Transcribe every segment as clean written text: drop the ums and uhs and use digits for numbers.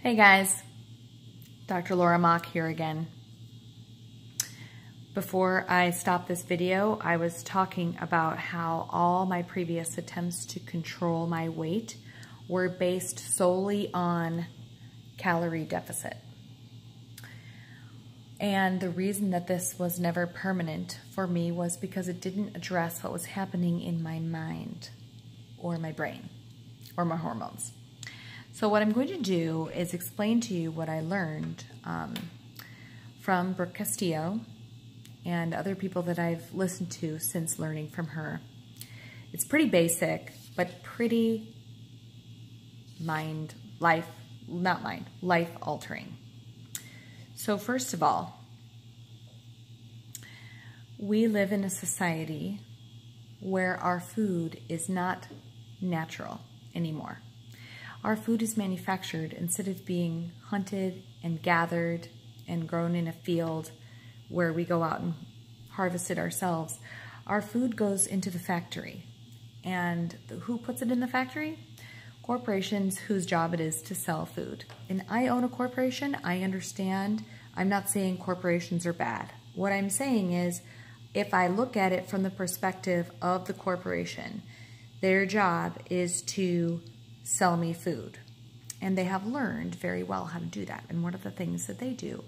Hey guys, Dr. Laura Mock here again. Before I stop this video, I was talking about how all my previous attempts to control my weight were based solely on calorie deficit. And the reason that this was never permanent for me was because it didn't address what was happening in my mind or my brain or my hormones. So what I'm going to do is explain to you what I learned from Brooke Castillo and other people that I've listened to since learning from her. It's pretty basic, but pretty life altering. So first of all, we live in a society where our food is not natural anymore. Our food is manufactured instead of being hunted and gathered and grown in a field where we go out and harvest it ourselves. Our food goes into the factory. And who puts it in the factory? Corporations whose job it is to sell food. And I own a corporation. I understand. I'm not saying corporations are bad. What I'm saying is, if I look at it from the perspective of the corporation, their job is to sell me food. And they have learned very well how to do that. And one of the things that they do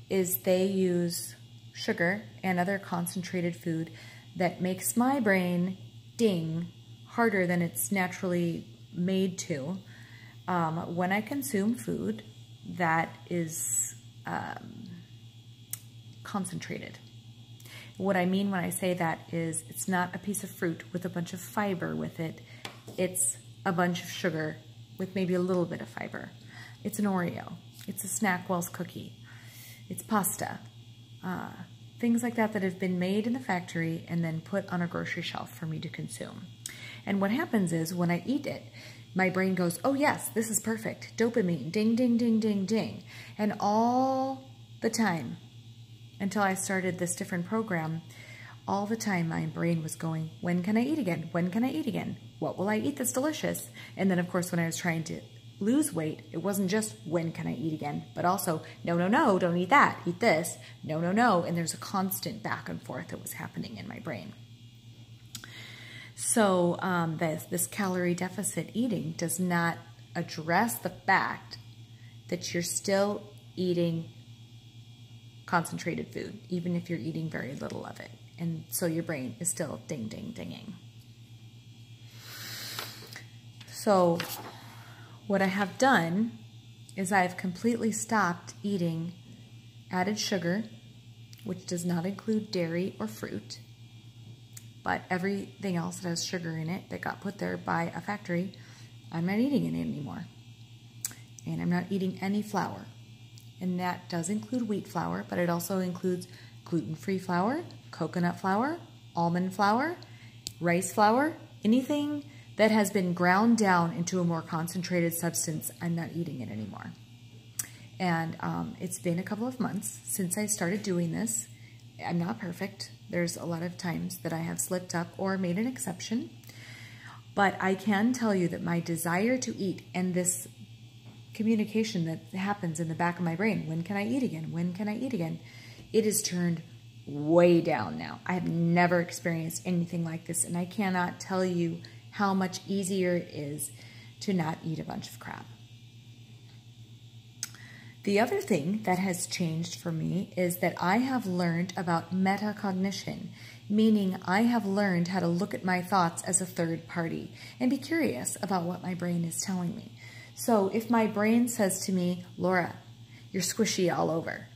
is they use sugar and other concentrated food that makes my brain ding harder than it's naturally made to when I consume food that is concentrated. What I mean when I say that is it's not a piece of fruit with a bunch of fiber with it. It's a bunch of sugar with maybe a little bit of fiber. It's an Oreo. It's a Snackwell's cookie. It's pasta. Things like that that have been made in the factory and then put on a grocery shelf for me to consume. And what happens is when I eat it, my brain goes, oh yes, this is perfect. Dopamine, ding, ding, ding, ding, ding. And all the time, until I started this different program, all the time my brain was going, when can I eat again? When can I eat again? What will I eat that's delicious? And then of course when I was trying to lose weight, it wasn't just when can I eat again, but also no, no, no, don't eat that, eat this, no, no, no. And there's a constant back and forth that was happening in my brain. So this calorie deficit eating does not address the fact that you're still eating concentrated food, even if you're eating very little of it. And so your brain is still ding, ding, dinging. So what I have done is I've completely stopped eating added sugar, which does not include dairy or fruit, but everything else that has sugar in it that got put there by a factory, I'm not eating it anymore. And I'm not eating any flour. And that does include wheat flour, but it also includes gluten-free flour, coconut flour, almond flour, rice flour, anything that has been ground down into a more concentrated substance, I'm not eating it anymore. And it's been a couple of months since I started doing this. I'm not perfect. There's a lot of times that I have slipped up or made an exception. But I can tell you that my desire to eat and this communication that happens in the back of my brain, when can I eat again? When can I eat again? It is turned way down now. I have never experienced anything like this, and I cannot tell you how much easier it is to not eat a bunch of crap. The other thing that has changed for me is that I have learned about metacognition, meaning I have learned how to look at my thoughts as a third party and be curious about what my brain is telling me. So if my brain says to me, Laura, you're squishy all over,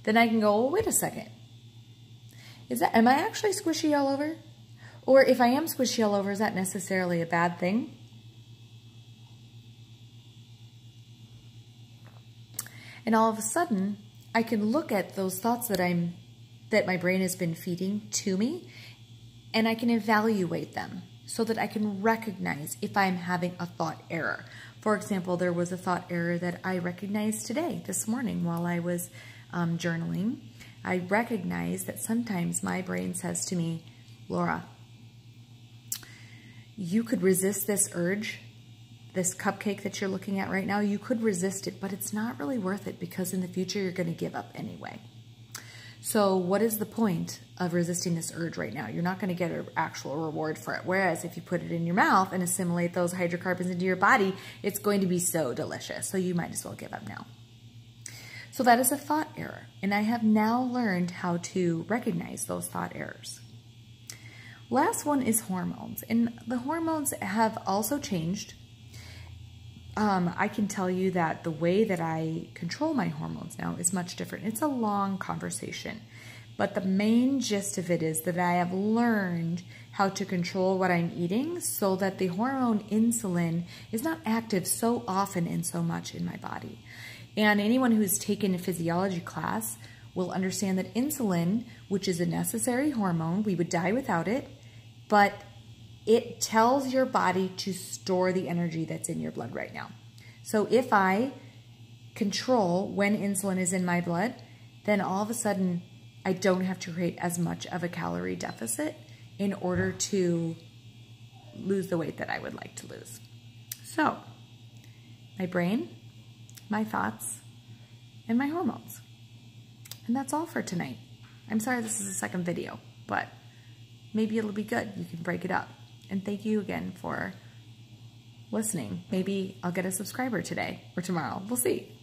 then I can go, well, wait a second. Am I actually squishy all over? Or if I am squishy all over, is that necessarily a bad thing? And all of a sudden, I can look at those thoughts that my brain has been feeding to me, and I can evaluate them so that I can recognize if I'm having a thought error. For example, there was a thought error that I recognized this morning while I was journaling. I recognized that sometimes my brain says to me, Laura, you could resist this urge this cupcake that you're looking at right now, you could resist it, but it's not really worth it because in the future you're going to give up anyway. So what is the point of resisting this urge right now? You're not going to get an actual reward for it. Whereas if you put it in your mouth and assimilate those hydrocarbons into your body, it's going to be so delicious. So you might as well give up now. So that is a thought error. And I have now learned how to recognize those thought errors. Last one is hormones. And the hormones have also changed. I can tell you that the way that I control my hormones now is much different. It's a long conversation, but the main gist of it is that I have learned how to control what I'm eating so that the hormone insulin is not active so often and so much in my body. And anyone who's taken a physiology class will understand that insulin, which is a necessary hormone, we would die without it, but it tells your body to store the energy that's in your blood right now. So if I control when insulin is in my blood, then all of a sudden I don't have to create as much of a calorie deficit in order to lose the weight that I would like to lose. So my brain, my thoughts, and my hormones. And that's all for tonight. I'm sorry this is the second video, but maybe it'll be good. You can break it up. And thank you again for listening. Maybe I'll get a subscriber today or tomorrow. We'll see.